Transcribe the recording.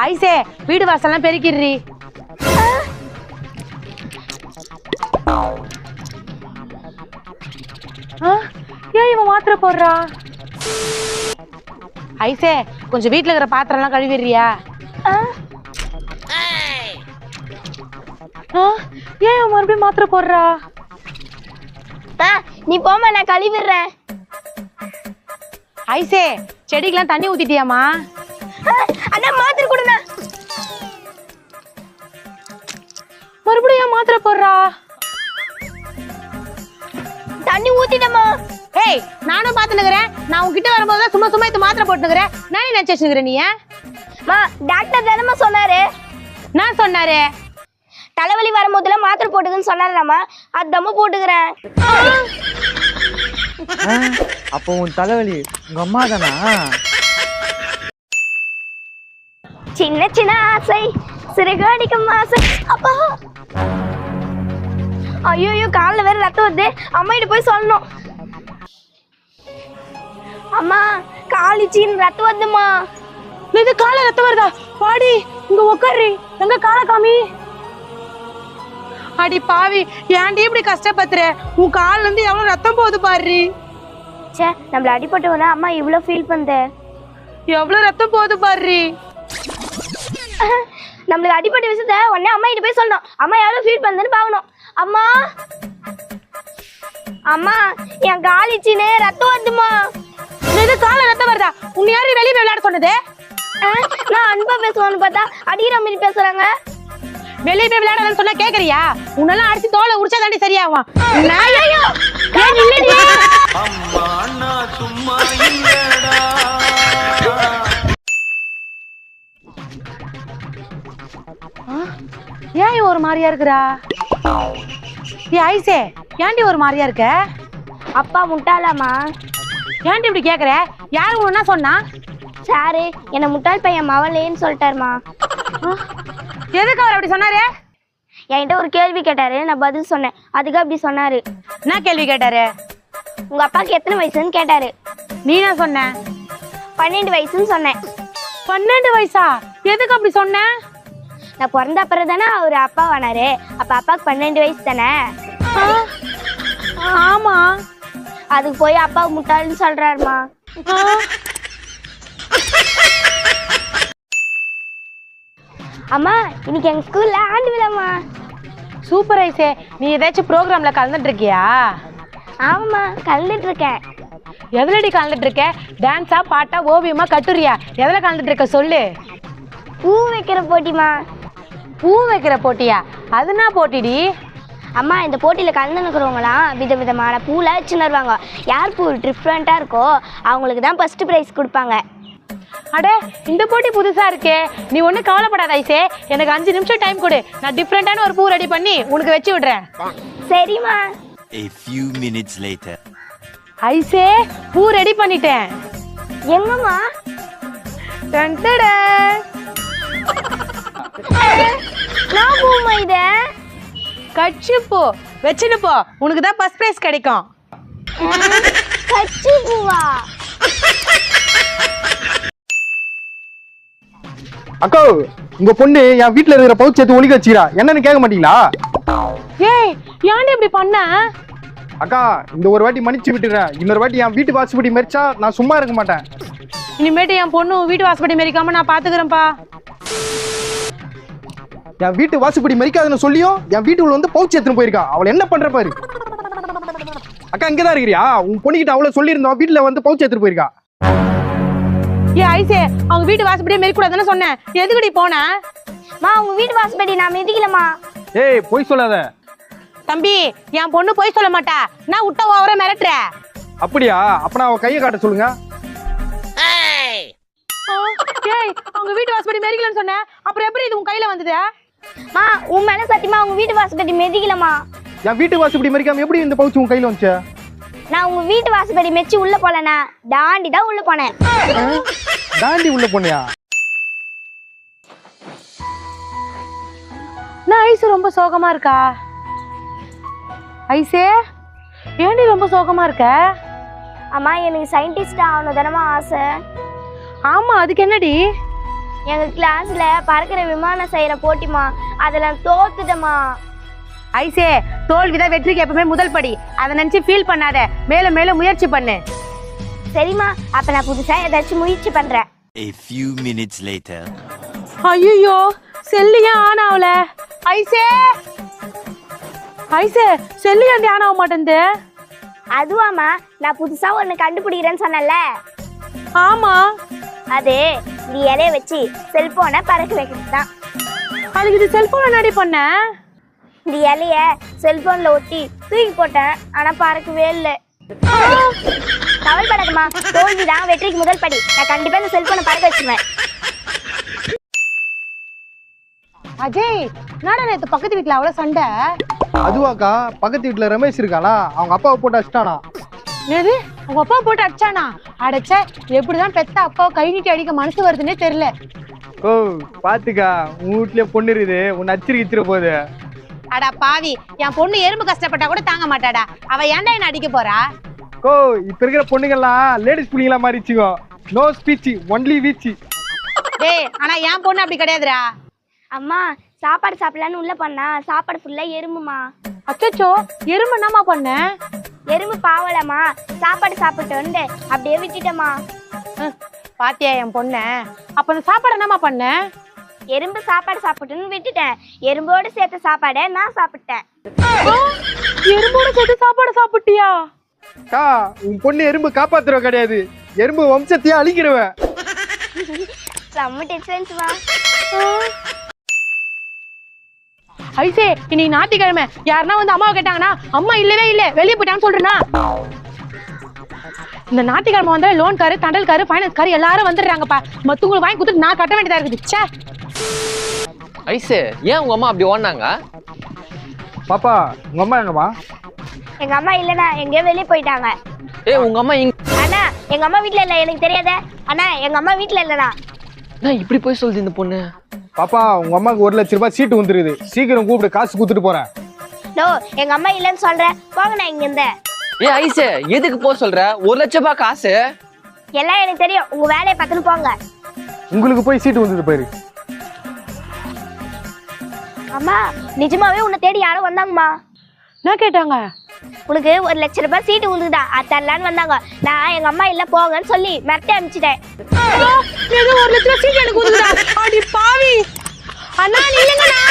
ஐசே வீடு வாசல்லாம் பெருக்கிடுறி. ஏன் இவன் மாத்திரை போடுறா? ஐசே கொஞ்சம் வீட்டுல இருக்கிற பாத்திரம் எல்லாம் கழுவிடுறியா? ஏன் மறுபடியும் மாத்திரை போடுறா? நீ போமா, நான் கழுவிடுறேன். ஐசே செடிக்கெல்லாம் தண்ணி ஊத்திட்டியாமா? அண்ணா மாத்திரை கொடுண்ணா. மறுபடியும் ஏன் மாத்திரை போடுறா? தண்ணி ஊத்திட்டமா. ஏய் நானும் பாத்துனுக்குறேன். நான் உன்கிட்ட வரும்போது சும்மா சும்மா இது மாத்திரை போட்டுனுக்குறேன். நானே நினைச்சுக்கிற நீ? டாக்டர் தானம்மா சொன்னாரு. நான் சொன்னாரு தலைவலி வரும்போதுல மாத்திரை போட்டுக்குன்னு சொன்னாராமா, அதாம்மா போட்டுக்கிறேன். அப்போ உன் தலைவலி உங்க அம்மா தானா? சின்ன சின்ன ஆசை சிறுகாடிக்கும் ஆசை. அப்பா ஐயோ காலில் வேற ரத்தம் வருது. அம்மாகிட்ட போய் சொல்லணும். அம்மா காலிச்சின்னு ரத்தம் வருதுமா. இது கால ரத்தம் வருதா? பாடி இங்க உட்காரு. எங்க கால காமி. அடி பாவி, ஏன்டி இப்படி கஷ்டப்பத்துற? உன் கால்ல இருந்து எவ்வளவு ரத்தம் போகுது பாரு. சே நம்மள அடிபட்டு வந்தா அம்மா இவ்வளவு ஃபீல் பண்ண. எவ்வளவு ரத்தம் போகுது பாரு. நம்மளுக்கு அடிபட்ட விஷயத்த உடனே அம்மா கிட்ட போய் சொல்லணும். அம்மா எவ்வளவு ஃபீல் பண்ணுதுன்னு பாக்கணும். அம்மா அம்மா என் காலிச்சின்னு ரத்தம் வருதுமா. இது கால ரத்தம் வருதா? உன்னை யாரு வெளியே விளையாட சொன்னது? நான் அன்பா பேசுவான்னு பார்த்தா அடிக்கிற மாதிரி பேசுறாங்க. வெளியே போய் விளையாடலன்னு சொன்னா கேக்குறியா? உன்னெல்லாம் அடிச்சு தோலை உரிச்சா தாண்டி சரியாகும். ஏன் ஒரு மாதிரியா இருக்கிறா? ஐசே ஏன்டி ஒரு மாதிரியா இருக்க? அப்பா முட்டாளாமா? ஏன்டி இப்படி கேக்குற? யாரு உன்னா சொன்னா? சாரு என்ன முட்டாள் பையன் மவளேன்னு சொல்லிட்டாருமா. எதுக்கு அவர் அப்படி சொன்னாரு? என்கிட்ட ஒரு கேள்வி கேட்டாரு, நான் பதில் சொன்னேன். அதுக்கு அப்படி சொன்னாரு. என்ன கேள்வி கேட்டாரு? உங்க அப்பாவுக்கு எத்தனை வயசுன்னு கேட்டாரு. நீ என்ன சொன்ன? 12 வயசுன்னு சொன்னேன். 12 வயசா? எதுக்கு அப்படி சொன்ன? நான் பிறந்த அப்புறம் தானே அவர் அப்பா ஆனாரு. அப்ப அப்பாவுக்கு 12 வயசு தானே. ஆமா. அதுக்கு போய் அப்பா முட்டாள்னு சொல்றாருமா. அம்மா இன்னைக்கு எங்க ஸ்கூல்ல ஆண்டு விழாமா. சூப்பர் ஐசே. நீ ஏதாச்சும் ப்ரோக்ராம்ல கலந்துட்டு இருக்கியா? ஆமாம்மா கலந்துட்டு இருக்கேன். எதுலடி கலந்துட்டு இருக்க? டான்ஸா, பாட்டா, ஓவியமா, கட்டுரியா? எதுல கலந்துட்டு இருக்க சொல்லு. பூ வைக்கிற போட்டிமா. பூ வைக்கிற போட்டியா? அதுனா போட்டிடி? அம்மா இந்த போட்டியில கலந்துக்கிறவங்களாம் விதவிதமான பூலாம் வச்சுன்னு வருவாங்க. யார் பூ டிஃப்ரெண்டா இருக்கோ அவங்களுக்கு தான் ஃபர்ஸ்ட் ப்ரைஸ் கொடுப்பாங்க. அடே இந்த போட்டி புதுசா இருக்கே. நீ ஒன்றும் கவலைப்படாத ஐசே. எனக்கு 5 நிமிஷம் டைம் கொடு. நான் டிஃப்ரெண்டான ஒரு பூ ரெடி பண்ணி உனக்கு வச்சு விடுறேன். சரிம்மா. A few minutes later. ஐசே பூ ரெடி பண்ணிட்டேன். எங்கம்மா? டண்டடா. நான் பூமா இத? கட்சி பூ வச்சுன்னு போ. உனக்கு தான் ஃபர்ஸ்ட் பிரைஸ் கிடைக்கும். கட்சி பூவா? அக்கா உங்க பொண்ணு என் வீட்டுல இருக்கிற பவுச் எடுத்து ஒளிக்க வச்சுக்கிறா. என்னன்னு கேட்க மாட்டீங்களா? ஏய் ஏன்டி இப்படி பண்ண? அக்கா இந்த ஒரு வாட்டி மன்னிச்சு விட்டுறேன். இன்னொரு வாட்டி என் வீட்டு வாசப்படி மறிச்சா நான் சும்மா இருக்க மாட்டேன். இனிமேட்டு என் பொண்ணு வீட்டு வாசப்படி மறிக்காம நான் பாத்துக்கிறேன்ப்பா. என் வீட்டு வாசப்படி மறிக்காதுன்னு சொல்லியும் என் வீட்டுக்குள்ள வந்து பவுச் எடுத்துன்னு போயிருக்கா. அவளை என்ன பண்ற பாரு. அக்கா இங்கதான் இருக்கிறியா? உன் பொண்ணுகிட்ட அவளை சொல்லியிருந்தோம் வீட்டுல வந்து பவுச் எடுத்துட்டு போயிருக்கா. ஏ ஐசே அவங்க வீட்டு வாசப்படியே மெரிக்கூடாதுன்னு சொன்னேன். எதுக்குடி போன? உங்க வீட்டு வாசப்படி நான் மிதிக்கலமா. ஏய் போய் சொல்லாத. தம்பி என் பொண்ணு போய் சொல்ல மாட்டா. நான் விட்ட ஓவரா மிரட்டுற. அப்படியா? அப்பனா அவ கையை காட்ட சொல்லுங்க. ஏய் அவங்க வீட்டு வாசப்படி மெரிக்கலன்னு சொன்னேன். அப்புறம் எப்படி இது உன் கையில வந்தது? உன் மேல சத்தியமா உங்க வீட்டு வாசப்படி மிதிக்கலமா. என் வீட்டு வாசப்படி மறிக்காம எப்படி இந்த பவுச் உன் கையில வந்துச்சு? நான் உங்க வீட்டு வாசப்படி மெச்சி உள்ள போலனா தாண்டி தான் உள்ள போனேன். தாண்டி உள்ள போனியா? நான் ஐசு ரொம்ப சோகமா இருக்கா? ஐசே ஏன்டி ரொம்ப சோகமா இருக்க? அம்மா எனக்கு சயின்டிஸ்ட் ஆகணும் தானமா ஆசை. ஆமா அதுக்கு என்னடி? எங்க கிளாஸ்ல பறக்கிற விமானம் செய்யற போட்டிமா, அதுல நான் தோத்துட்டேமா. ஐசே, தோல்விதான் வெற்றிக்கு எப்பவுமே முதல் படி. அதை நினைச்சு ஃபீல் பண்ணாத, மேலும் மேலும் முயற்சி பண்ணு. சரிம்மா, அப்ப நான் புதுசா ஏதாச்சும் முயற்சி பண்றேன். A few minutes later. ஐயோ, செல்லு ஏன் ஆன் ஆகல? ஐசே ஐசே, செல்லு ஏன் ஆன் ஆக மாட்டேங்குது? அதுவாமா, நான் புதுசா ஒண்ணு கண்டுபிடிக்கிறேன்னு சொன்னல. ஆமா, அது இந்த இலைய வச்சு செல்போனை பறக்க வைக்கிறது தான். அதுக்கு இது செல்போன் என்னடி பண்ண? இந்த இலைய செல்போன்ல ஒட்டி தூக்கி போட்டேன், ஆனா பறக்கவே இல்லை. கவலைப்படாதம்மா, தோல்விதான் வெற்றிக்கு முதல் படி. நான் கண்டிப்பா இந்த செல்போனை பறக்க வச்சிருவேன். அஜய், என்னடா நேத்து பக்கத்து வீட்டுல அவ்வளவு சண்டை? அதுவாக்கா, பக்கத்து வீட்டுல ரமேஷ் இருக்கானா, அவங்க அப்பாவை போட்டு அடிச்சிட்டானா. என்னது, உங்க அப்பா போட்டு அடிச்சானா? அடைச்ச, எப்படிதான் பெத்த அப்பாவை கை நீட்டி அடிக்க மனசு வருதுன்னே தெரியல. ஓ பாத்துக்கா, உன் வீட்லயே பொண்ணு இருக்குது, உன்னை அச்சிருக்கிச்சிட போகுது. அடா பாவி, என் பொண்ணு எறும்பு கஷ்டப்பட்டா கூட தாங்க மாட்டாடா. அவ ஏன்டா என்ன அடிக்க போறா? ஓ இப்ப இருக்கிற பொண்ணுங்கெல்லாம் லேடிஸ் புள்ளிங்களா மாறிச்சுக்கோ. நோ ஸ்பீச், ஒன்லி வீச்சு. டேய், ஆனா என் பொண்ணு அப்படி கிடையாதுடா. அம்மா, சாப்பாடு சாப்பிடலான்னு உள்ள பண்ணா சாப்பாடு ஃபுல்லா எறும்புமா. அச்சச்சோ, எறும்பு என்னமா பண்ண? எறும்பு பாவலம்மா, சாப்பாடு சாப்பிட்டோன்னு அப்படியே விட்டுட்டேம்மா. பாத்தியா என் பொண்ண? அப்ப அந்த சாப்பாடு என்னமா பண்ண? எறும்பு சாப்பாடு சாப்பிட்டுன்னு விட்டுட்டேன். எறும்போடு சேர்த்த சாப்பாடை நான் சாப்பிட்டேன். எறும்போட சேர்த்து சாப்பாடு சாப்பிட்டியா? கா, உன் பொண்ணு எறும்பு காப்பாத்துறவ கிடையாது, எறும்பு வம்சத்தையே அழிக்கிறவ. செம்ம டிஃபரன்ஸ்மா. ஐசே, இன்னைக்கு ஞாயிற்றுக்கிழமை, யாருன்னா வந்து அம்மாவை கேட்டாங்கன்னா அம்மா இல்லவே இல்ல வெளியே போயிட்டான்னு சொல்றேன்னா? இந்த ஞாயிற்றுக்கிழமை வந்தா லோன் காரு, தண்டல் காரு, ஃபைனான்ஸ் காரு எல்லாரும் வந்துடுறாங்கப்பா. மத்தவங்களுக்கு வாங்கி கொடுத்துட்டு நான் கட்ட வேண்டியதா இருக்குது. ச்சே. ஐசே, ஏன் உங்க அம்மா அப்படி ஓடினாங்க? பாப்பா, உங்க அம்மா எங்கம்மா? எங்க அம்மா இல்லனா எங்கேயோ வெளியே போயிட்டாங்க. ஏய், உங்க அம்மா அண்ணா, எங்க அம்மா வீட்ல இல்ல, எனக்கு தெரியாத. அண்ணா, எங்க அம்மா வீட்ல இல்லனா. நான் இப்படி போய் சொல்லுது இந்த பொண்ணு. பாப்பா, உங்க அம்மாக்கு 1 லட்சம் ரூபாய் சீட்டு வந்துருக்குது, சீக்கிரம் கூப்பிட்டு காசு கொடுத்துட்டு போறேன். நோ, எங்க அம்மா இல்லன்னு சொல்றேன், போங்க நான் இங்க இருந்தேன். ஏய் ஐசே, எதுக்கு போக சொல்ற? 1 லட்சம் ரூபாய் காசு எல்லாம் எனக்கு தெரியும், உங்க வேலையை பார்த்துன்னு போங்க. உங்களுக்கு போய் சீட்டு வந்தது பாரு. அம்மா, நிஜமாவே உன்னை தேடி யாரும் வந்தாங்கம்மா. என்ன கேட்டாங்க? உனக்கு 1 லட்சம் ரூபாய் சீட்டு உண்டுதா, அது தரலான்னு வந்தாங்க. நான் எங்க அம்மா இல்ல போங்கன்னு சொல்லி மிரட்டி அனுப்பிச்சிட்டேன். ஏதோ 1 லட்சம் சீட் எனக்கு கொடுக்குறா. அடி பாவி. அண்ணா நில்லுங்கண்ணா.